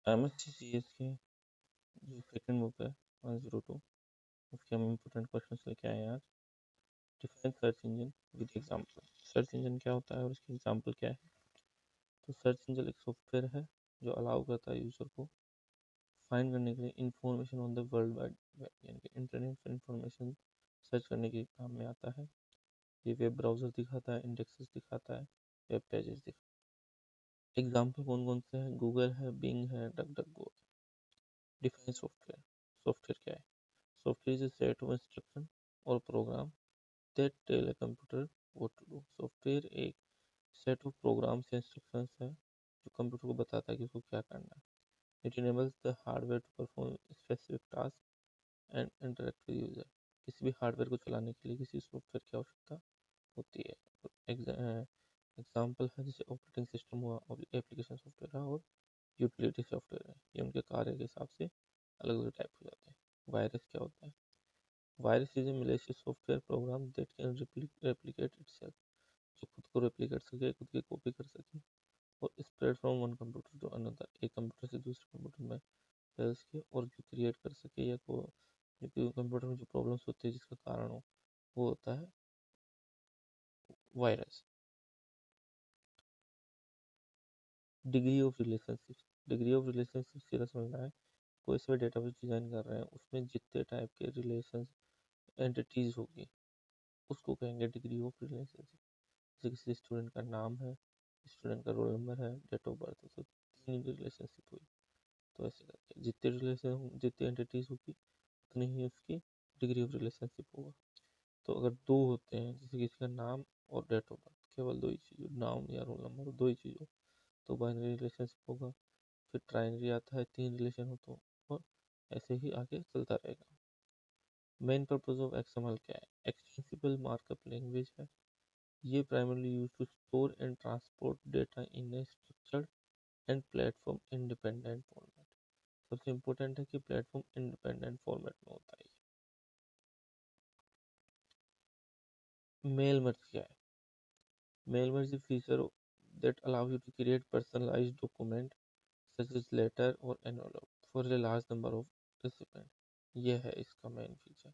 MSc के जो second book है 102, उसके हम इम्पोर्टेंट क्वेश्चन लेके आए हैं आज। Define search engine with example. Search engine क्या होता है और उसकी एग्जांपल क्या है? तो सर्च इंजन एक सॉफ्टवेयर है जो अलाउ करता है यूजर को फाइंड करने के लिए information on the world wide web, यानी कि इंटरनेट पर इंफॉर्मेशन सर्च करने के काम में आता है। ये वेब ब्राउज़र दिखाता है, इंडेक्सेस दिखाता है, वेब पेजेस दिखाता है। एग्जाम्पल कौन कौन से हैं? गूगल है, बिंग है, डक डक गो है। Define software. सॉफ्टवेयर क्या है? Software is a set of instruction और program that tell a computer what to do। Software एक सेट ऑफ प्रोग्राम्स या इंस्ट्रक्शंस है जो कंप्यूटर को बताता है कि उसको क्या करना है। It enables the hardware to perform specific task and interact with user। किसी भी हार्डवेयर को चलाने के लिए किसी सॉफ्टवेयर की आवश्यकता होती है। एग्जाम्पल है जैसे ऑपरेटिंग सिस्टम हुआ, एप्लीकेशन सॉफ्टवेयर है, और यूटिलिटी सॉफ्टवेयर है। ये उनके कार्य के हिसाब से अलग अलग टाइप हो जाते हैं। वायरस क्या होता है? Virus is a malicious software program that can replicate itself, जो खुद को रेप्लिकेट सके, खुद की कॉपी कर सके और spread from one computer to another, एक कंप्यूटर से दूसरे कंप्यूटर में फैल सके और जो क्रिएट कर सके या को जो कंप्यूटर में जो प्रॉब्लम्स होती है जिसका कारण हो, वो होता है virus. Degree of relationship. Degree of relationship सीधा समझना है, कोई से भी डेटाबेस डिजाइन कर रहे हैं उसमें जितने टाइप के रिलेशन एंटिटीज होगी उसको कहेंगे डिग्री ऑफ रिलेशनशिप। जैसे किसी स्टूडेंट का नाम है, स्टूडेंट का रोल नंबर है, डेट ऑफ बर्थ है, तो तीन की रिलेशनशिप हुई। तो ऐसे करके जितने रिलेशन जितनी एंटिटीज होगी उतनी ही उसकी डिग्री ऑफ रिलेशनशिप होगा। तो अगर दो होते हैं, जैसे किसी का नाम और डेट ऑफ बर्थ, केवल दो ही चीज़, नाम या रोल नंबर, दो ही चीज़ हो, तो बाइनरी रिलेशनशिप होगा। फिर ट्राइनरी आता है, तीन रिलेशन हो तो, और ऐसे ही आगे चलता रहेगा। मेन पर्पज ऑफ एक्सएमएल क्या है? एक्सटेंसिबल मार्कअप लैंग्वेज है। ये primarily use to store and transport data in a structured and platform independent format. सबसे इम्पोर्टेंट है कि प्लेटफॉर्म इंडिपेंडेंट फॉर्मेट में होता है। मेल मर्ज क्या है? Mail merge feature that allow you to create personalized document such as letter or envelope for a large number of recipient। ये है इसका मेन फीचर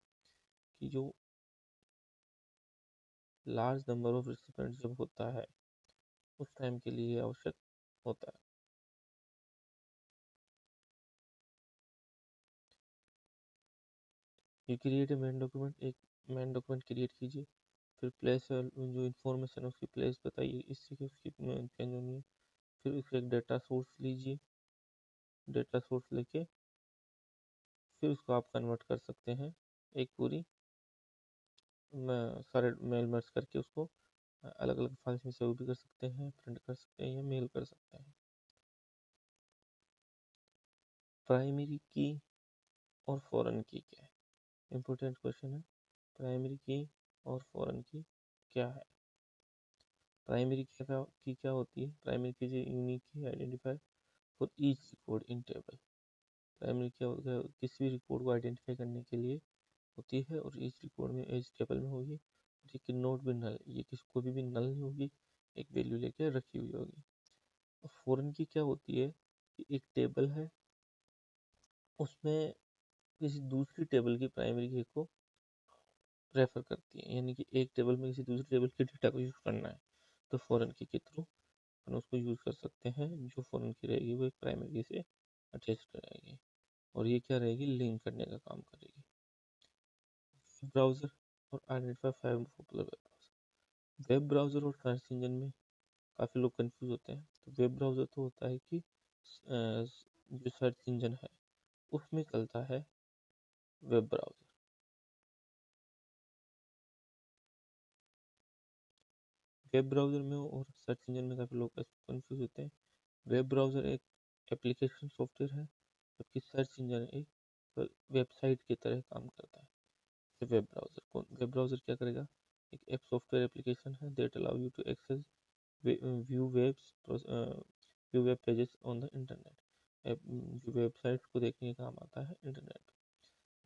कि जो लार्ज नंबर ऑफ रिसिपेंट जब होता है उस टाइम के लिए आवश्यक होता है। ये क्रिएट ए मेन डॉक्यूमेंट, एक मेन डॉक्यूमेंट क्रिएट कीजिए, फिर प्लेस जो इन्फॉर्मेशन है उसकी प्लेस बताइए, इससे कि उसकी चेंज होनी है। फिर उसका एक डाटा सोर्स लीजिए, डाटा सोर्स लेके फिर उसको आप कन्वर्ट कर सकते हैं एक पूरी सारे मेल मर्ज करके उसको अलग अलग फाइल्स में सेव भी कर सकते हैं, प्रिंट कर सकते हैं या मेल कर सकते हैं। प्राइमरी की और फॉरेन की क्या है? इंपॉर्टेंट क्वेश्चन है। प्राइमरी की और फॉरेन की क्या है? प्राइमरी की क्या होती है? प्राइमरी की जो यूनिक की identifier for each record in table. Primary क्या होता है? किसी भी रिकॉर्ड को आइडेंटिफाई करने के लिए होती है और ईच रिकॉर्ड में एज टेबल में होगी। ये कि नोट भी नल, ये किसी को भी नल नहीं होगी, एक वैल्यू लेके रखी हुई होगी। और फॉरेन की क्या होती है कि एक टेबल है, उसमें किसी दूसरी टेबल की प्राइमरी की को रेफर करती है, यानी कि एक टेबल में किसी दूसरी टेबल के डेटा को यूज करना है तो फॉरेन की के थ्रू अपन उसको यूज कर सकते हैं। जो फॉरेन की रहेगी वो एक प्राइमरी की से अटैच रहेगी और ये क्या रहेगी? लिंक करने का काम करेगी। ब्राउजर और identify 5 popular web browser. Web browser और सर्च इंजन में काफ़ी लोग कंफ्यूज होते हैं। तो वेब ब्राउजर तो होता है कि जो सर्च इंजन है उसमें चलता है वेब ब्राउजर। वेब ब्राउजर में और सर्च इंजन में काफ़ी लोग कंफ्यूज होते हैं। वेब ब्राउजर एक एप्लीकेशन सॉफ्टवेयर है, जबकि सर्च इंजन एक वेबसाइट की तरह काम करता है। वेब ब्राउजर वेब ब्राउजर क्या करेगा? एक ऐप सॉफ्टवेयर एप्लीकेशन है that allow you to access view webs view web pages on the internet. जो वेबसाइट को देखने का काम आता है इंटरनेट पे।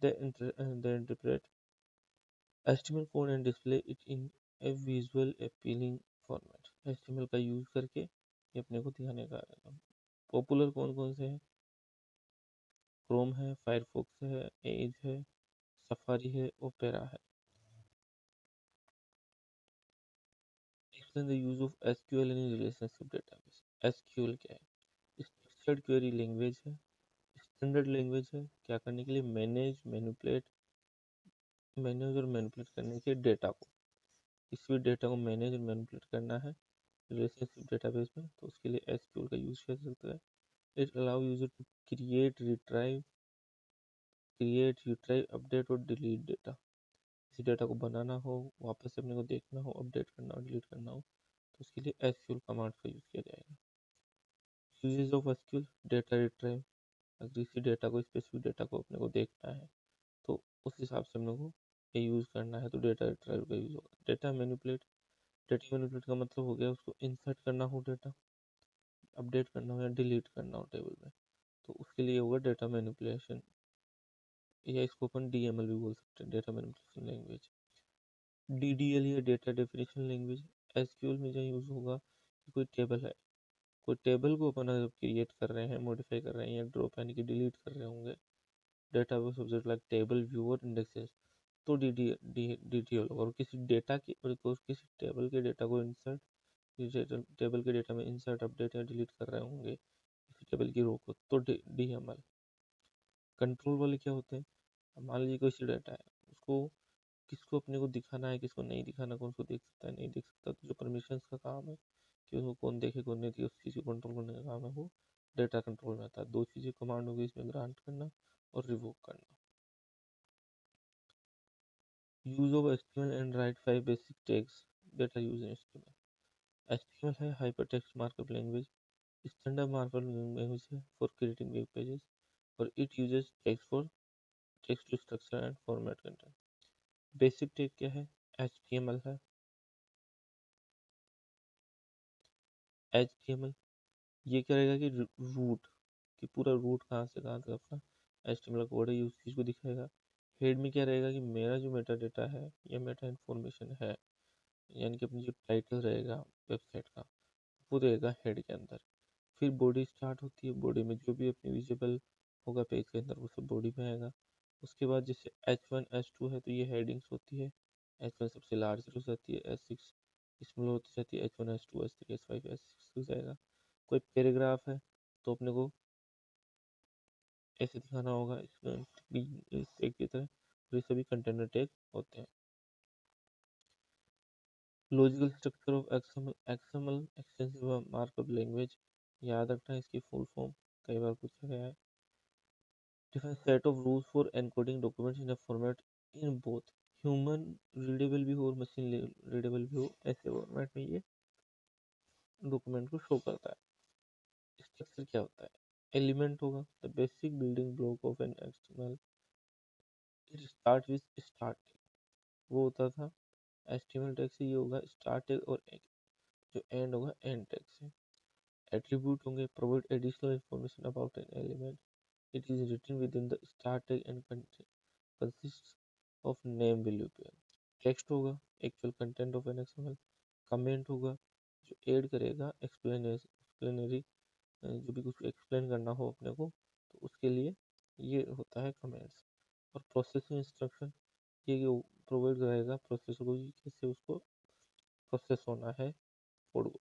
They interpret HTML code and display it in a visual appealing format. HTML का यूज करके ये अपने को दिखाने का। पॉपुलर कौन कौन से हैं? क्रोम है, फायरफॉक्स है, एज है, सफारी है, ओपेरा है। Explain the use of SQL in relationship database. SQL क्या है? स्ट्रक्चर्ड क्वेरी लैंग्वेज है, स्टैंडर्ड लैंग्वेज है, क्या करने के लिए? मैनेज और मैनिपुलेट करने के डेटा को, किसी भी डेटा को मैनेज और मैनिपुलेट करना है रिलेशनशिप डेटाबेस में, तो उसके लिए एसक्यूएल का यूज कर सकते हैं। It allow user to create retrieve update और डिलीट डेटा। किसी डेटा को बनाना हो, वापस से अपने को देखना हो, अपडेट करना हो, डिलीट करना हो, तो उसके लिए एसक्यूएल कमांड का यूज किया जाएगा। Uses of SQL: data retrieve, अगर किसी डेटा को, स्पेसिफिक डेटा को अपने को देखना है तो उस हिसाब से अपने को ये यूज़ करना है, तो डेटा रिट्राइव का यूज़ होगा। डेटा मैनिपुलेट का मतलब हो गया उसको इंसर्ट करना हो डेटा, अपडेट करना हो या डिलीट करना हो टेबल में, तो उसके लिए होगा डेटा मैनिपुलेशन, या इसको अपन डीएमएल भी बोल सकते हैं, डेटा मैनिपुलेशन लैंग्वेज। डीडीएल या डेटा डेफिनेशन लैंग्वेज, एसक्यूएल में जहाँ यूज़ होगा कि कोई टेबल है, कोई टेबल को अपन अगर क्रिएट कर रहे हैं, मॉडिफाई कर रहे हैं या ड्रॉप यानी कि डिलीट कर रहे होंगे, data base object like table, view और इंडेक्सेस, तो डीडीएल होगा। और किसी डेटा की, और किसी टेबल के डेटा को टेबल के डेटा में इंसर्ट, अपडेट या डिलीट कर रहे होंगे किसी टेबल की रो को, तो डीएमएल। कंट्रोल वाले क्या होते हैं? अब मान लीजिए कोई सी डेटा है, उसको किसको अपने को दिखाना है, किसको नहीं दिखाना, कौन उसको देख सकता है, नहीं देख सकता, तो जो परमिशंस का काम है कि उसको कौन देखे कौन नहीं देखे, उस चीज़ को कंट्रोल करने का काम है, वो डेटा कंट्रोल में आता है। दो चीज़ें कमांड होगी इसमें, ग्रांट करना और रिवोक करना। Use of HTML and write 5 basic tags that are used in HTML. HTML है hypertext markup language, standard markup language है फॉर क्रिएटिंग वेब पेजेस, और it uses tags for text to structure and format content. Basic tag क्या है? HTML है। HTML ये करेगा कि root, कि पूरा रूट कहाँ से कहाँ तक अपना एचटीएमएल कोड है, ये उस चीज़ को दिखाएगा। हेड में क्या रहेगा कि मेरा जो मेटा डेटा है या मेटा इन्फॉर्मेशन है, यानी कि अपनी जो टाइटल रहेगा वेबसाइट का, वो रहेगा हेड के अंदर। फिर बॉडी स्टार्ट होती है, बॉडी में जो भी अपनी विजिबल होगा पेज के अंदर वो सब बॉडी में आएगा। उसके बाद जैसे H1 H2 है तो ये हेडिंग्स होती है, H1 सबसे लार्ज हो जाती है, S6 स्मॉल होती जाती है, H1 H2 S3 S5 S6 हो जाएगा। कोई पैराग्राफ है तो अपने को ऐसे दिखाना होगा इसमें इस टैग की तरह, तो ये सभी कंटेनर टैग होते हैं। Logical structure of XML extensive markup language, याद रखना है इसकी फुल फॉर्म, कई बार पूछा गया है। Different set of rules for encoding documents in a format in both human readable भी हो और मशीन रीडेबल भी हो, ऐसे फॉर्मेट में ये डॉक्यूमेंट को शो करता है। स्ट्रक्चर क्या होता है? एलिमेंट होगा, the basic building block of an XML. It start with start, वो होता था एचटीएमएल टैग से, ये होगा स्टार्ट टैग, और जो एंड होगा एंड टैग से। एट्रीब्यूट होंगे, provide additional information about an element, it is written with in the start tag and consist of name value pair. Text होगा, actual content of an XML. Comment होगा, जो add करेगा एक्सप्लेनरी, जो भी कुछ explain करना हो अपने को, तो उसके लिए ये होता है कमेंट्स। और प्रोसेसिंग इंस्ट्रक्शन, ये प्रोवाइड करेगा प्रोसेसर को कि कैसे उसको प्रोसेस होना है कोड को।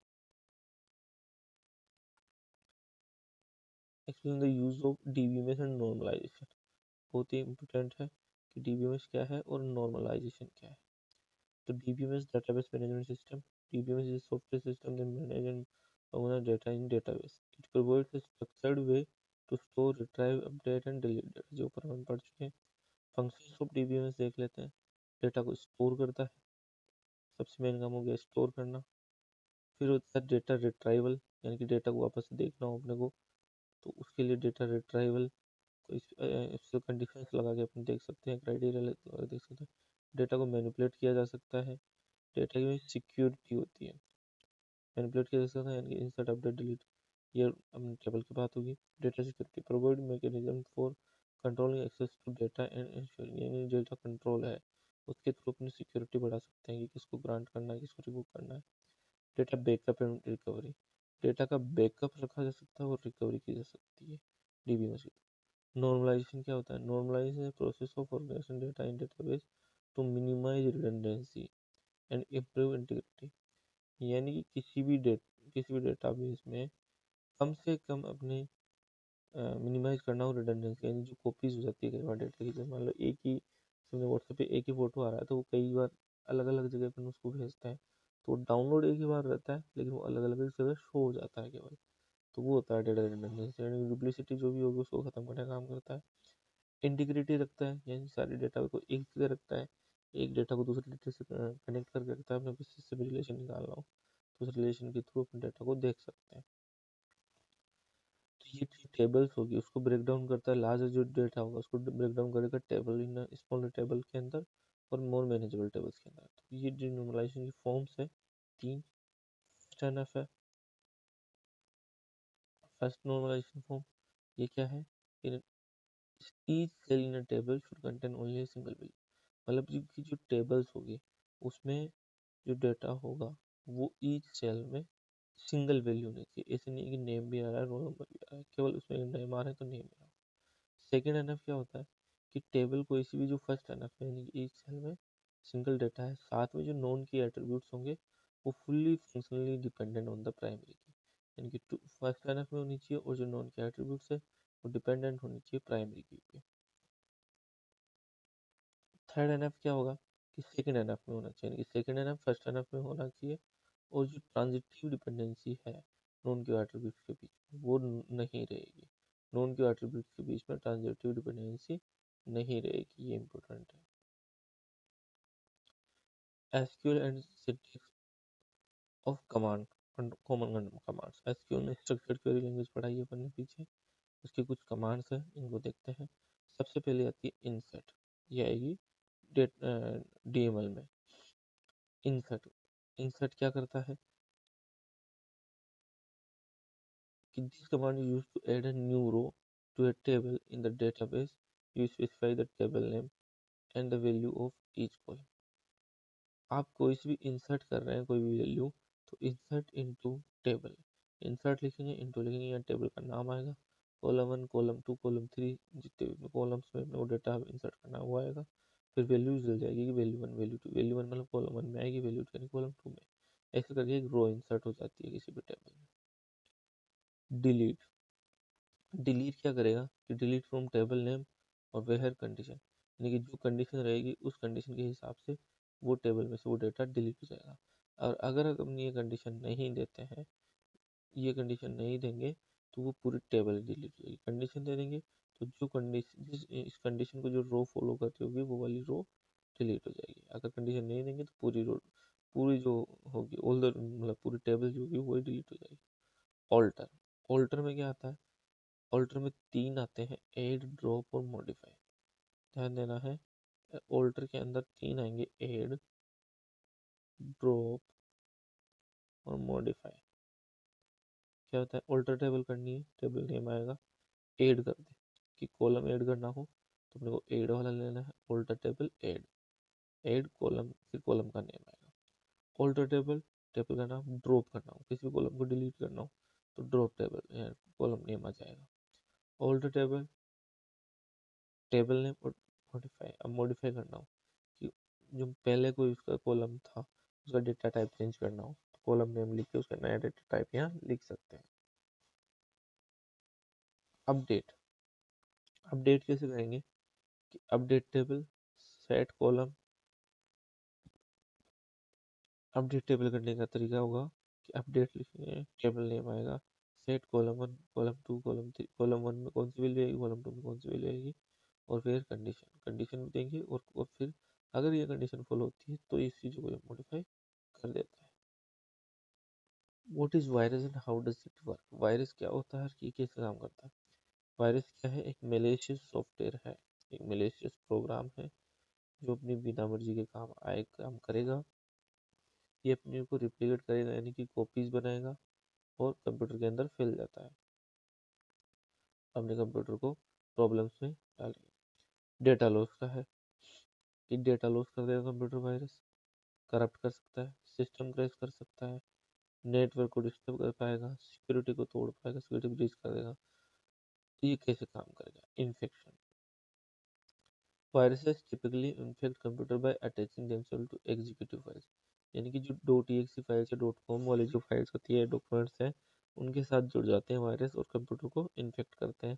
Explain the use of DBMS and normalisation, बहुत ही इंपॉर्टेंट है कि डीबीएमएस क्या है और नॉर्मलाइजेशन क्या है। तो DBMS database management system, DBMS is software system that manage and organize data in database. It provides a structured way to store, retrieve, update and delete data, जो ऊपर हम पढ़ चुके हैं। फंक्शंस ऑफ डीबीएमएस देख लेते हैं। डेटा को स्टोर करता है, सबसे मेन काम हो गया स्टोर करना। फिर होता है डेटा रिट्राइवल, यानी कि डेटा को वापस से देखना हो अपने को, तो उसके लिए डेटा रिट्राइवल को इस कंडीशंस लगा के अपन देख सकते हैं, क्राइटेरिया लगा देख सकते हैं। डेटा को मैनिपुलेट किया जा सकता है। डेटा की सिक्योरिटी होती है, मैनिपुलेट किया जा सकता है, यानी कि इंसर्ट, अपडेट, डिलीट, ये अपने टेबल की बात होगी। Data security, provide mechanism for controlling access to data and ensuring, यानी डेटा कंट्रोल है, उसके थ्रू अपनी सिक्योरिटी बढ़ा सकते हैं कि किसको ग्रांट करना है, किसको रिवोक करना है। Data backup and recovery, data का बैकअप रखा जा सकता है और रिकवरी की जा सकती है डीबीएमएस की। नॉर्मलाइजेशन क्या होता है? Normalisation is process of organisation data in database to minimise redundancy and improve integrity. यानी कि किसी भी डेटाबेस में कम से कम अपने मिनिमाइज करना हो रिडंडेंसी, यानी जो कॉपीज हो जाती है कई बार डेटा की। मान लो एक ही समझो व्हाट्सएप पे एक ही फोटो आ रहा है, तो वो कई बार अलग अलग जगह पर उसको भेजता है, तो डाउनलोड एक ही बार रहता है लेकिन वो अलग अलग जगह शो हो जाता है केवल। तो वो होता है डेटा रिडंडेंसी, यानी डुप्लीसिटी जो भी होगी उसको खत्म करने का काम करता है। इंटीग्रिटी रखता है, यानी सारे डेटा को एक जगह रखता है, एक डेटा को दूसरे डेटा से कनेक्ट करके रखता है। अपने किसी से भी रिलेशन निकालना हो तो उस रिलेशन के थ्रू अपने डेटा को देख सकते हैं। तो ये टेबल्स होगी, उसको ब्रेक डाउन करता है। लार्ज जो डेटा होगा उसको ब्रेक डाउन करेगा टेबल इन स्मॉल टेबल के अंदर और मोर मैनेजेबल टेबल्स के अंदर। तो ये जो नॉर्मलाइजेशन की फॉर्म्स है तीन। फर्स्ट एनएफ है, फर्स्ट नॉर्मलाइजेशन फॉर्म। ये क्या है? Each cell in a table should contain only single value. मतलब कि जो टेबल्स होगी उसमें जो डेटा होगा वो ईच सेल में सिंगल वैल्यू होनी चाहिए। ऐसे नहीं कि नेम भी आ रहा है रोल नंबर भी आ रहा है, केवल उसमें नेम आ रहा है तो नेम आ रहा है। सेकेंड एनएफ क्या होता है कि टेबल कोई सी भी जो फर्स्ट एनएफ है यानी कि ईच सेल में सिंगल डेटा है, साथ में जो नॉन की एट्रीब्यूट्स होंगे वो fully functionally dependent on the primary की, यानी कि फर्स्ट एनएफ में होनी चाहिए, और जो नॉन की एट्रीब्यूट्स है वो डिपेंडेंट होनी चाहिए प्राइमरी की पे। थर्ड एनएफ क्या होगा कि सेकेंड एनएफ में होना चाहिए, कि सेकेंड एनएफ फर्स्ट एनएफ में होना चाहिए, और जो ट्रांजिटिव डिपेंडेंसी है नॉन क्यू एट्रीब्यूट्स के बीच में वो नहीं रहेगी। नॉन क्यू एट्रीब्यूट्स के बीच में ट्रांजिटिव डिपेंडेंसी नहीं रहेगी, ये इंपॉर्टेंट है। SQL and syntax of command and common commands. SQL में स्ट्रक्चर्ड क्वेरी लैंग्वेज पढ़ाई है अपन ने पीछे, उसकी कुछ कमांड्स हैं, इनको देखते हैं। सबसे पहले आती है इंसर्ट, ये आएगी डीएमएल में। इंसर्ट इंसर्ट क्या करता है कि this command is used to add a new row to a table in the database. You specify the table name and the value of each column. आप कोई सी भी इंसर्ट कर रहे हैं कोई भी वैल्यू, तो इंसर्ट इनटू टेबल, इंसर्ट लिखेंगे इनटू लिखेंगे, या टेबल का नाम आएगा, कॉलम 1 कॉलम 2 कॉलम 3 जितने भी कॉलम्स में अपने को डेटा इंसर्ट करना है वो आएगा। फिर वैल्यूज मिल जाएगी कि वैल्यू 1 वैल्यू 2, वैल्यू 1 मतलब कॉलम 1 में आएगी, वैल्यू 2 यानी कॉलम 2 में। ऐसे करके एक रो इंसर्ट हो जाती है किसी भी टेबल में। डिलीट डिलीट क्या करेगा कि डिलीट फ्रॉम टेबल नेम और वेयर कंडीशन, यानी कि जो कंडीशन रहेगी उस कंडीशन के हिसाब से वो टेबल में से वो डेटा डिलीट हो जाएगा। और अगर हम ये कंडीशन नहीं देते हैं, ये कंडीशन नहीं देंगे, तो वो पूरी टेबल डिलीट हो जाएगी। कंडीशन दे देंगे तो जो कंडीशन इस कंडीशन को जो रो फॉलो करती होगी वो वाली रो डिलीट हो जाएगी। अगर कंडीशन नहीं देंगे तो पूरी रो, पूरी जो होगी ऑल द मतलब पूरी टेबल जो होगी वो डिलीट हो जाएगी। ऑल्टर ऑल्टर में क्या आता है? ऑल्टर में तीन आते हैं, ऐड ड्रॉप और मॉडिफाई। ध्यान देना है, ऑल्टर के अंदर तीन आएंगे, ऐड ड्रॉप और मॉडिफाई। क्या होता है? ऑल्टर टेबल करनी है, टेबल नेम आएगा, ऐड कर दे कि कॉलम ऐड करना हो तो अपने को ऐड वाला लेना है, alter table add, add column, फिर कॉलम का नेम आएगा। ऑल्टर टेबल, टेबल का नाम ड्रॉप करना हो, किसी भी कॉलम को डिलीट करना हो तो ड्रॉप टेबल कॉलम नेम आ जाएगा। ऑल्टर टेबल, टेबल नेम और मॉडिफाई। अब मॉडिफाई करना हो कि जो पहले कोई उसका कॉलम था उसका डेटा टाइप चेंज करना हो तो कॉलम नेम लिख के उसका नया डेटा टाइप यहाँ लिख सकते हैं। अपडेट अपडेट कैसे करेंगे कि update table set column. Update table करने का तरीका होगा कि अपडेट लिखेंगे, टेबल नेम आएगा, set column 1 column 2 column 3, column 1 में कौन सी वैल्यू आएगी, कॉलम 2 में कौन सी वैल्यू आएगी, और फिर कंडीशन कंडीशन देंगे, और फिर अगर ये कंडीशन फॉलो होती है तो इस चीज़ को मॉडिफाई कर देता है। What is virus and how does it work? Virus क्या होता है और ये कैसे काम करता है? वायरस क्या है? एक मेलिशियस सॉफ्टवेयर है, एक मेलिशियस प्रोग्राम है जो अपनी बिना मर्जी के काम करेगा। ये अपने को रिप्लिकेट करेगा, यानी कि कॉपीज बनाएगा और कंप्यूटर के अंदर फैल जाता है, अपने कंप्यूटर को प्रॉब्लम्स में डालेगा। डेटा लॉस का है कि डेटा लॉस कर देगा कंप्यूटर, वायरस करप्ट कर सकता है, सिस्टम क्रैश कर सकता है, नेटवर्क को डिस्टर्ब कर पाएगा, सिक्योरिटी को तोड़ पाएगा, सिक्योरिटी ब्रीच कर देगा। तो ये कैसे काम करेगा? Infection. Viruses typically infect computer by attaching themselves to executive files, यानी कि जो .exe फाइल्स या .com वाली जो फाइल्स होती है, डॉक्यूमेंट्स हैं, उनके साथ जुड़ जाते हैं वायरस और कंप्यूटर को इन्फेक्ट करते हैं।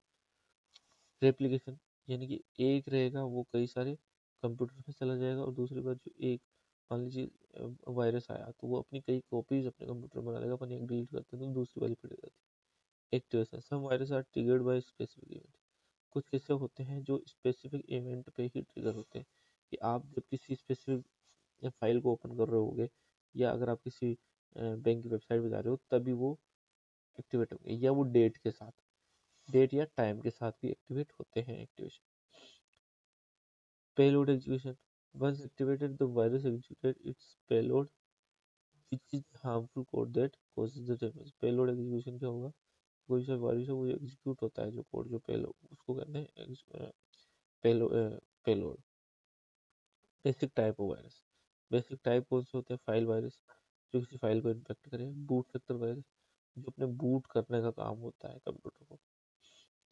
रेप्लिकेशन, यानी कि एक रहेगा वो कई सारे कंप्यूटर में चला जाएगा, और दूसरी बात जो एक मान लीजिए वायरस आया तो वो अपनी कई कॉपीज अपने कंप्यूटर में बना लेगा, अपन एक डिलीट करते हैं तो दूसरी वाली पड़ी रहती है। Activation, some virus are triggered by specific event, कुछ ऐसे होते हैं जो स्पेसिफिक इवेंट पे ही ट्रिगर होते हैं, कि आप जब किसी स्पेसिफिक फाइल को ओपन कर रहे होगे, या अगर आप किसी बैंक की वेबसाइट पे जा रहे हो तभी वो एक्टिवेट होंगे, या वो डेट के साथ, डेट या टाइम के साथ भी एक्टिवेट होते हैं। Activation. Payload execution, once activated the virus executed its payload which is the harmful code that causes the damage। Payload execution क्या होगा? कोई सा वायरस है वो एग्जीक्यूट होता है, जो कोड जो पेलोड उसको कहते हैं payload. Basic type of virus, basic type कौन से होते हैं? फाइल वायरस, जो किसी फाइल को इन्फेक्ट करे। बूट वेक्टर वायरस, जो अपने बूट करने का काम होता है कंप्यूटर को,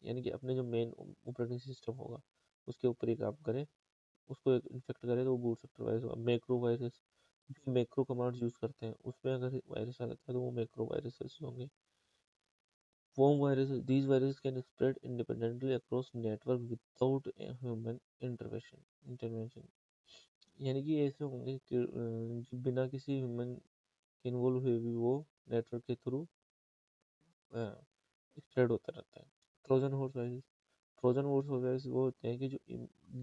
यानी कि अपने जो मेन ऑपरेटिंग सिस्टम होगा उसके ऊपर ही काम करे, उसको इन्फेक्ट करे तो वो बूट वेक्टर वायरस होगा। मैक्रो वायरस, जो मैक्रो कमांड्स यूज करते हैं उसमें अगर वायरस आ जाता है तो वो मैक्रो वायरसेस होंगे। worm viruses, these viruses can spread independently across network without a human intervention, यानी कि ऐसे होंगे कि जो बिना किसी ह्यूमन इन्वॉल्व हुए भी वो नेटवर्क के थ्रू स्प्रेड होता रहता है। Trojan horse virus, Trojan horse virus वो होते हैं कि जो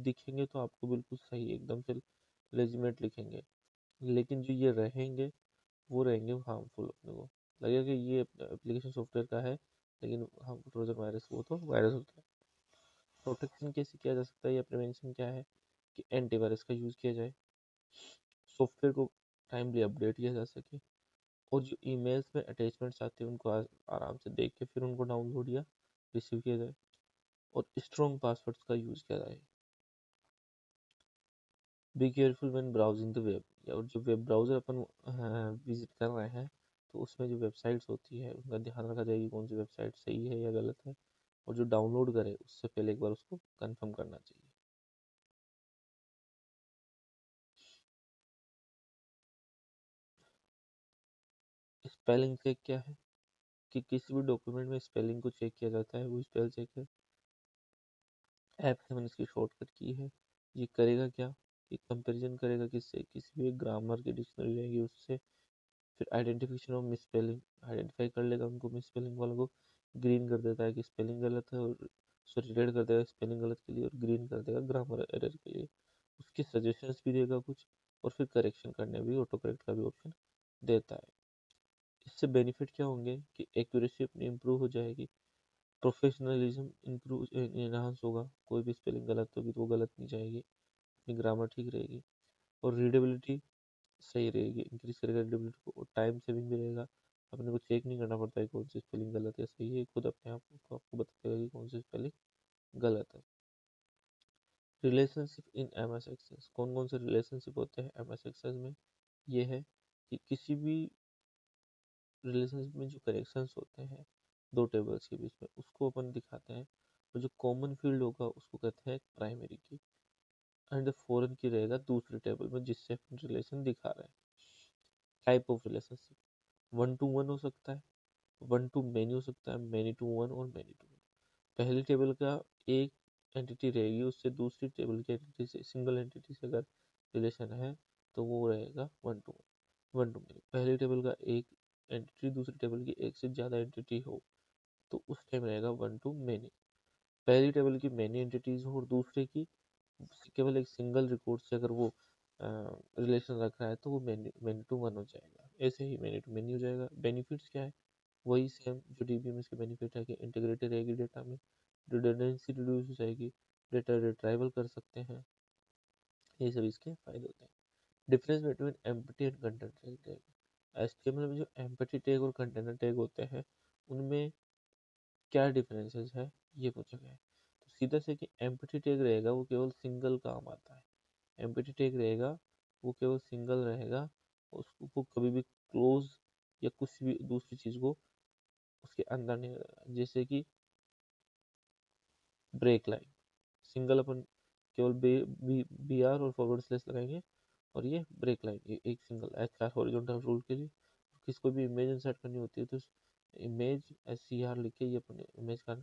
दिखेंगे तो आपको बिल्कुल सही एकदम से लेजिमेट लिखेंगे, लेकिन जो ये रहेंगे वो रहेंगे हार्मफुल, अपने को लगेगा कि ये एप्लीकेशन सॉफ्टवेयर का है, लेकिन हम ट्रोजन वायरस वो तो वायरस होता है। प्रोटेक्शन कैसे किया जा सकता है या प्रिवेंशन क्या है? कि एंटीवायरस का यूज़ किया जाए, सॉफ्टवेयर को टाइमली अपडेट किया जा सके, और जो ईमेल्स में अटैचमेंट्स आते हैं उनको आराम से देख के फिर उनको डाउनलोड या रिसीव किया जाए, और स्ट्रॉन्ग पासवर्ड्स का यूज़ किया जाए। Be careful when browsing the web, और जो वेब ब्राउज़र अपन विजिट कर रहे हैं तो उसमें जो वेबसाइट्स होती है उनका ध्यान रखा जाए कि कौन सी वेबसाइट सही है या गलत है, और जो डाउनलोड करे उससे पहले एक बार उसको कंफर्म करना चाहिए। स्पेलिंग चेक क्या है? कि किसी भी डॉक्यूमेंट में स्पेलिंग को चेक किया जाता है, वो स्पेल चेक है। ऐप से मैंने इसकी शॉर्टकट की है। ये करेगा क्या? कि कंपैरिजन करेगा किससे? किसी भी ग्रामर की डिक्शनरी रहेगी उससे, फिर identification of miss spelling, identify कर लेगा उनको, मिस स्पेलिंग वालों को ग्रीन कर देता है कि स्पेलिंग गलत है, और सॉरी रेड कर देगा स्पेलिंग गलत के लिए, और ग्रीन कर देगा ग्रामर एरर के लिए। उसके सजेशंस भी देगा कुछ, और फिर करेक्शन करने भी ऑटो करेक्ट का भी ऑप्शन देता है। इससे बेनिफिट क्या होंगे? कि एक्यूरेसी अपनी इम्प्रूव हो जाएगी, प्रोफेशनलिज्म इम्प्रूव इनहांस होगा, कोई भी स्पेलिंग गलत होगी तो वो गलत नहीं जाएगी, अपनी ग्रामर ठीक रहेगी, और रीडेबिलिटी सही रहेगी, इंक्रीज करेगा रीडेबिलिटी को, और टाइम सेविंग भी रहेगा। अपने को चेक नहीं करना पड़ता है कौन सी स्पेलिंग गलत है सही है, खुद अपने आप को आपको बता देगा कि कौन सी स्पेलिंग गलत है। Relationship in M S Access, कौन कौन से रिलेशनशिप होते हैं एम एस एक्सेस में? ये है कि किसी भी रिलेशनशिप में जो करेक्शंस होते हैं दो टेबल्स के बीच में उसको अपन दिखाते हैं, और जो कॉमन फील्ड होगा उसको कहते हैं प्राइमरी की, एंड फॉरेन की रहेगा दूसरे टेबल में जिससे अपन रिलेशन दिखा रहे हैं। Type of relationship, one two one हो सकता है, वन टू मैनी हो सकता है, मैनी टू वन और मैनी टू वन। पहली टेबल का एक एंटिटी रहेगी, उससे दूसरी टेबल की एंटिटी से, सिंगल एंटिटी से अगर रिलेशन है तो वो रहेगा one two one. One two many, पहली टेबल का एक एंटिटी दूसरी टेबल की एक से ज़्यादा एंटिटी हो तो उस टाइम रहेगा वन टू मैनी। पहली टेबल की मैनी एंटिटीज हो और दूसरे की केवल एक सिंगल रिकॉर्ड से अगर वो रिलेशन रख रहा है तो वो मैनी टू वन हो जाएगा, ऐसे ही मैनी टू मैनी हो जाएगा। बेनिफिट्स क्या है? वही सेम जो डीबीएमएस के बेनिफिट है कि इंटीग्रेटेड रहेगी डेटा में, रिडंडेंसी रिड्यूस हो जाएगी, डेटा रिट्राइवल कर सकते हैं, ये सब इसके फायदे होते हैं। Difference between empty and content tag, HTML में जो एम्पटी टैग और कंटेनर टैग होते हैं उनमें क्या डिफरेंसेस है ये पूछा गया है। तो सीधा से कि एम्पटी टैग रहेगा वो केवल सिंगल काम आता है, एम्पटी टैग रहेगा वो केवल सिंगल रहेगा, उसको कभी भी क्लोज या कुछ भी दूसरी चीज़ को उसके अंदर नहीं रहेगा। जैसे कि ब्रेक लाइन, सिंगल अपन केवल बी आर और फॉरवर्ड स्लेस लगाएंगे, और ये ब्रेक लाइन, ये एक single H R horizontal rule के लिए। किसको भी इमेज इंसर्ट करनी होती है तो इमेज एस सी आर लिख के ये अपने इमेज का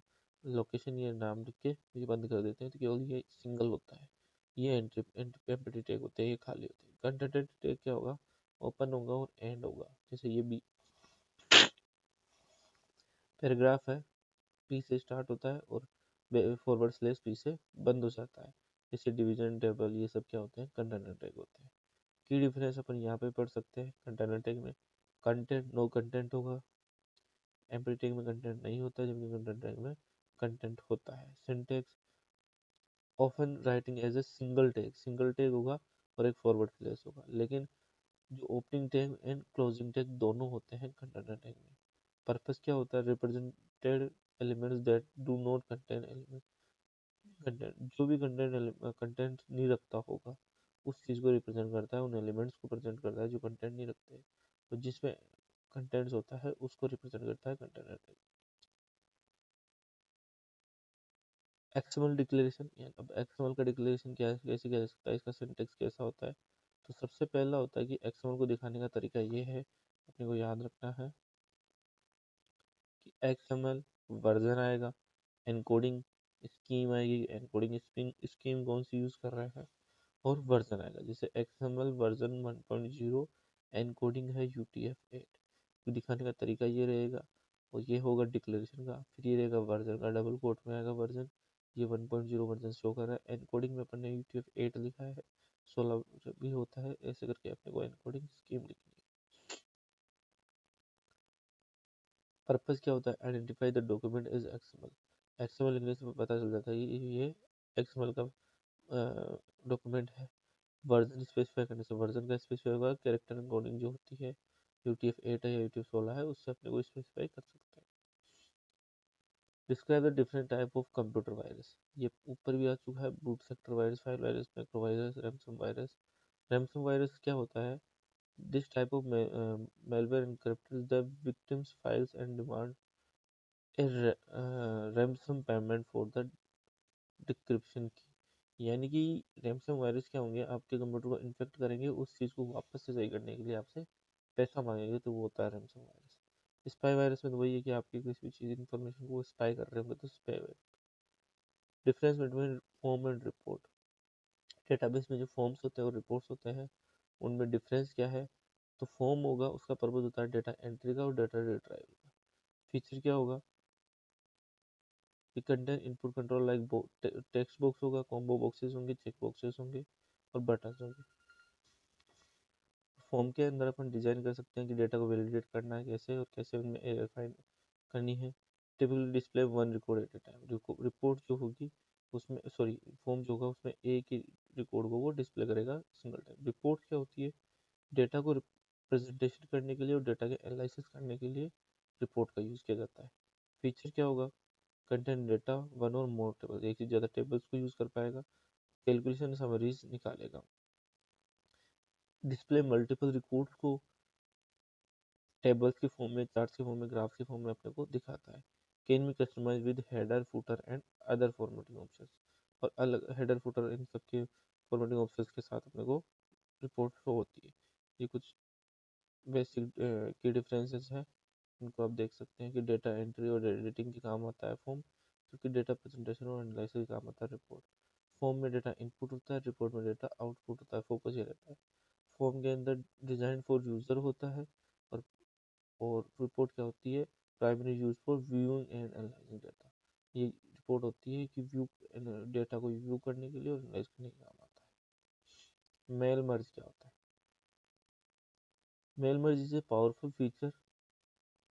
लोकेशन ये नाम लिख के ये बंद कर देते हैं, तो केवल ये सिंगल होता है। ये एम्प्टी टैग होते हैं, ये खाली होते हैं। कंटेंट टैग क्या होगा, ओपन होगा और एंड होगा। जैसे ये भी पैराग्राफ है, पी से स्टार्ट होता है और फॉरवर्ड स्लेस पी से बंद हो जाता है। जैसे डिवीजन टेबल ये सब क्या होते हैं, कंटेंट टैग होते हैं। की डिफरेंस अपन यहाँ पे पढ़ सकते हैं। कंटेंट टैग में कंटेंट नो कंटेंट होगा, एम्प्टी टैग में कंटेंट नहीं होता, जबकि कंटेंट टैग में कंटेंट होता है। Syntax of writing as a single tag होगा और एक फॉरवर्ड स्लेस होगा, लेकिन जो opening tag and closing tag दोनों होते हैं कंटेंट टैग में। पर्पस क्या होता है, represented elements that do not contain element, content जो भी कंटेंट नहीं रखता होगा उस चीज को रिप्रेजेंट करता है, उन एलिमेंट्स को प्रेजेंट करता है जो कंटेंट नहीं रखते, तो जिसमें कंटेंट्स होता है उसको रिप्रेजेंट करता है कंटेंट टैग। एक्सएमएल डिक्लेरेशन, अब एक्सएमएल का डिक्लेरेशन क्या है, कैसे किया जा सकता है, इसका सिंटेक्स कैसा होता है। तो सबसे पहला होता है कि एक्सएमएल को दिखाने का तरीका ये है, अपने को याद रखना है कि एक्सएमएल वर्जन आएगा, एनकोडिंग स्कीम आएगी, एनकोडिंग स्कीम कौन सी यूज कर रहे हैं, और वर्जन आएगा। जैसे XML वर्जन 1.0 एनकोडिंग है UTF-8, तो दिखाने का तरीका ये रहेगा, और ये होगा डिक्लेरेशन का। फिर ये रहेगा वर्जन का, डबल कोट में आएगा वर्जन, ये 1.0 वर्जन शो कर रहा है। एनकोडिंग में अपन ने UTF-8 लिखा है, 16 भी होता है, ऐसे करके अपने को एनकोडिंग स्कीम लिखनी है। पर्पस क्या होता है, identify the document is XML। XML लिखने से पता चल जाता है ये XML का डॉक्यूमेंट है। वर्जन स्पेसिफाई करने से वर्जन का स्पेसिफाई होगा, कैरेक्टर एनकोडिंग जो होती है UTF-8 है या UTF-16 है उससे अपने को स्पेसिफाई कर सकते हैं। Describe the different type of computer virus, ये ऊपर भी आ चुका है, boot sector virus, file virus, macro virus, ransom virus. Ransom virus क्या होता है, this type of malware encrypts the victim's files and demand a ransom payment for the decryption की। यानी कि रैंसम वायरस क्या होंगे, आपके कंप्यूटर को इन्फेक्ट करेंगे, उस चीज़ को वापस से सही करने के लिए आपसे पैसा मांगेंगे, तो वो होता है रैंसम वायरस। स्पाई वायरस में तो वही है कि आपकी किसी भी चीज़ इन्फॉर्मेशन को स्पाई कर रहे होंगे, तो spy virus. Difference between form and report, database में जो फॉर्म्स होते हैं और रिपोर्ट्स होते हैं उनमें डिफरेंस क्या है। तो फॉर्म होगा, उसका पर्पज होता है डेटा एंट्री का और डेटा रिट्राइवल का। फीचर क्या होगा कि content input control like text box होगा, कॉम्बो बॉक्सेस होंगे, चेक बॉक्सेस होंगे और बटन होंगे। फॉर्म के अंदर अपन डिजाइन कर सकते हैं कि डेटा को वैलिडेट करना है कैसे, और कैसे उनमें एरर फाइंड करनी है। Typically display one record eight ए टाइम, रिपोर्ट जो होगी उसमें, सॉरी, फॉर्म जो होगा उसमें एक ही रिकॉर्ड को वो डिस्प्ले करेगा सिंगल टाइम। रिपोर्ट क्या होती है, डेटा को प्रेजेंटेशन करने के लिए और डेटा के एनालिसिस करने के लिए रिपोर्ट का यूज़ किया जाता है। फीचर क्या होगा, कंटेंट डेटा वन और मोर टेबल, एक से ज़्यादा टेबल्स को यूज़ कर पाएगा, कैलकुलेशन समरीज निकालेगा। डिस्प्ले मल्टीपल रिकॉर्ड्स को टेबल्स के फॉर्म में, चार्ट्स के फॉर्म में, ग्राफ्स के फॉर्म में अपने को दिखाता है। Can be customize with header footer and other formatting options, और अलग हेडर फुटर इन सबके फॉर्मेटिंग ऑप्शंस के साथ अपने को रिपोर्ट शो होती है। ये कुछ बेसिक की डिफरेंसेस हैं, इनको आप देख सकते हैं कि डेटा एंट्री और एडिटिंग के काम आता है फॉर्म, क्योंकि डेटा प्रेजेंटेशन और एनालिसिस का काम आता है रिपोर्ट। फॉर्म में डेटा इनपुट होता है, रिपोर्ट में डेटा आउटपुट होता है, फोकस ये रहता है। फॉर्म के अंदर डिजाइन फॉर यूजर होता है, और रिपोर्ट क्या होती है, primary use for viewing and analysing data. ये रिपोर्ट होती है कि व्यू डेटा को व्यू करने के लिए और एनालाइज करने के काम आता है। मेल मर्ज क्या होता है, mail merge is a powerful feature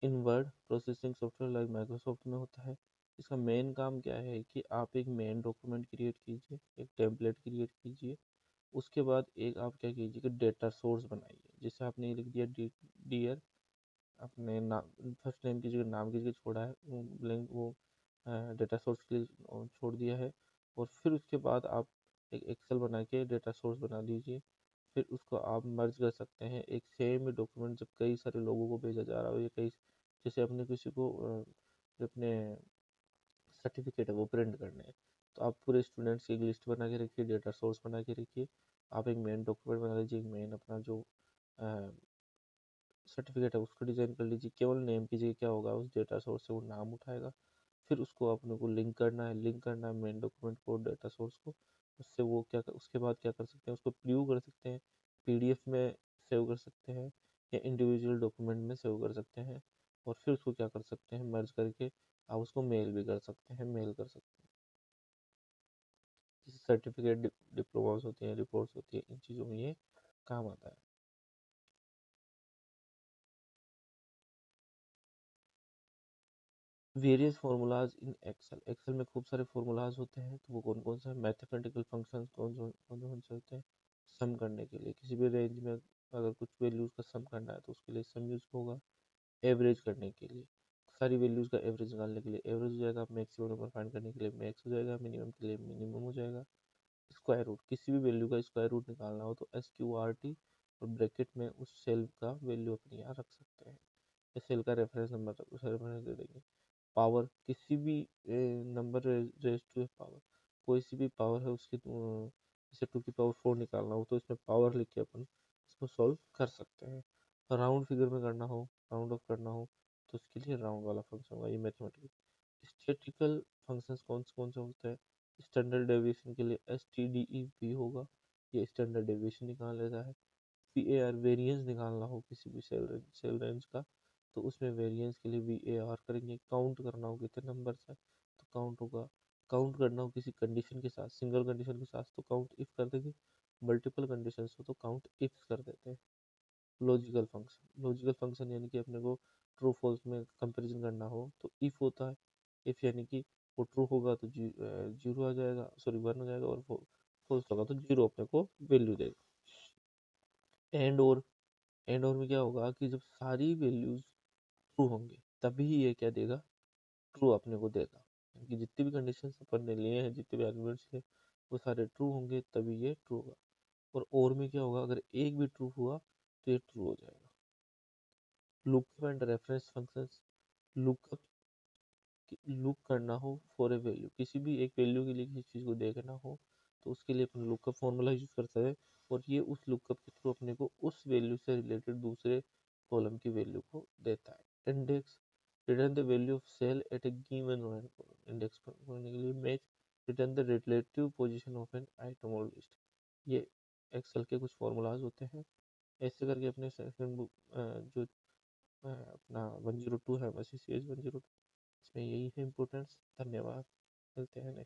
in word processing software like Microsoft में होता है। इसका मेन काम क्या है कि आप एक मेन डॉक्यूमेंट क्रिएट कीजिए, एक टेम्पलेट क्रिएट कीजिए, उसके बाद एक आप क्या कीजिए कि डेटा सोर्स बनाइए। जैसे आपने ये लिख दिया डियर, अपने नाम फर्स्ट नेम की जगह नाम की जगह छोड़ा है, वो ब्लैंक वो डेटा सोर्स के लिए छोड़ दिया है। और फिर उसके बाद आप एक एक्सेल बना के डेटा सोर्स बना दीजिए। फिर उसको आप मर्ज कर सकते हैं एक सेम डॉक्यूमेंट, जब कई सारे लोगों को भेजा जा रहा हो, या कई, जैसे अपने किसी को अपने सर्टिफिकेट है वो प्रिंट करने हैं। तो आप पूरे स्टूडेंट्स की एक लिस्ट बना के रखिए, डेटा सोर्स बना के रखिए, आप एक मेन डॉक्यूमेंट बना लीजिए, एक मेन अपना जो सर्टिफिकेट है उसको डिज़ाइन कर लीजिए। केवल नेम की जगह क्या होगा, उस डेटा सोर्स से वो नाम उठाएगा, फिर उसको अपने को लिंक करना है मेन डॉक्यूमेंट को, डेटा सोर्स को। उससे वो उसके बाद क्या कर सकते हैं, उसको प्रीव्यू कर सकते हैं, पीडीएफ में सेव कर सकते हैं, या इंडिविजुअल डॉक्यूमेंट में सेव कर सकते हैं, और फिर उसको क्या कर सकते हैं, मर्ज करके आप उसको मेल भी कर सकते हैं, मेल कर सकते हैं। जैसे सर्टिफिकेट, डिप्लोमास होती हैं, रिपोर्ट्स होती है, इन चीज़ों में ये काम आता है। Various formulas in Excel, Excel में खूब सारे फार्मूलाज होते हैं। तो वो कौन कौन से हैं, मैथमेटिकल फंक्शंस कौन से होते हैं, सम करने के लिए, किसी भी रेंज में अगर कुछ वैल्यूज का सम करना है तो उसके लिए सम यूज होगा। एवरेज करने के लिए, सारी वैल्यूज का एवरेज निकालने के लिए एवरेज हो जाएगा, मैक्सिमम नंबर फाइंड करने के लिए मैक्स हो जाएगा, मिनिमम के लिए मिनिमम हो जाएगा। स्क्वायर रूट, किसी भी वैल्यू का स्क्वायर रूट निकालना हो तो SQRT और ब्रैकेट में उस सेल का वैल्यू अपने यहाँ रख सकते हैं, या सेल का रेफरेंस नंबर उस रेफरेंस दे देंगे। पावर, किसी भी नंबर रेज टू पावर, कोई सी भी पावर है उसकी जैसे 2 की पावर 4 निकालना हो तो इसमें पावर लिख के अपन इसको सॉल्व कर सकते हैं। राउंड फिगर में करना हो, राउंड ऑफ करना हो, तो उसके लिए राउंड वाला फंक्शन होगा, ये मैथमेटिकल। स्टैटिकल फंक्शंस कौन से होते हैं, स्टैंडर्ड डेविएशन के लिए STDEV होगा, ये स्टैंडर्ड डेविएशन निकाल लेता है। VAR, वेरिएंस निकालना हो किसी भी सेल रेंज का, तो उसमें वेरिएंस के लिए VAR करेंगे। काउंट करना हो कितने नंबर है तो काउंट होगा। काउंट करना हो किसी कंडीशन के साथ, सिंगल कंडीशन के साथ, तो काउंट इफ कर देंगे। मल्टीपल कंडीशन हो तो काउंट इफ कर देते हैं। लॉजिकल फंक्शन यानी कि अपने को ट्रू फॉल्स में कंपैरिजन करना हो तो इफ होता है। इफ यानी कि वो ट्रू होगा तो जीरो आ जाएगा, सॉरी 1 हो जाएगा, और फॉल्स होगा तो जीरो अपने को वैल्यू देगा। एंड और में क्या होगा कि जब सारी वैल्यूज ट्रू होंगे तभी ये क्या देगा, ट्रू अपने को देगा। यानी कि जितनी भी कंडीशन अपन ने लिए हैं, जितने भी आर्गुमेंट्स लिए, वो सारे ट्रू होंगे तभी ये ट्रू होगा। और में क्या होगा, अगर एक भी ट्रू हुआ तो ये ट्रू हो जाएगा। Lookup and reference functions, lookup, look करना हो फॉर ए वैल्यू, किसी भी एक वैल्यू के लिए किसी चीज़ को देखना हो तो उसके लिए अपन लुकअप फॉर्मूला यूज करते हैं, और ये उस लुकअप के थ्रू अपने को उस वैल्यू से रिलेटेड दूसरे कॉलम की वैल्यू को देता है। Index, return the value of cell at a given row and column, index करने के लिए। Match, return the relative position of an item और लिस्ट। ये एक्सेल के कुछ फॉर्मूलाज होते हैं। ऐसे करके अपने सेकंड बुक जो अपना 102 है, CCH 102, इसमें यही है इम्पोर्टेंस। धन्यवाद, मिलते हैं नेक्स्ट।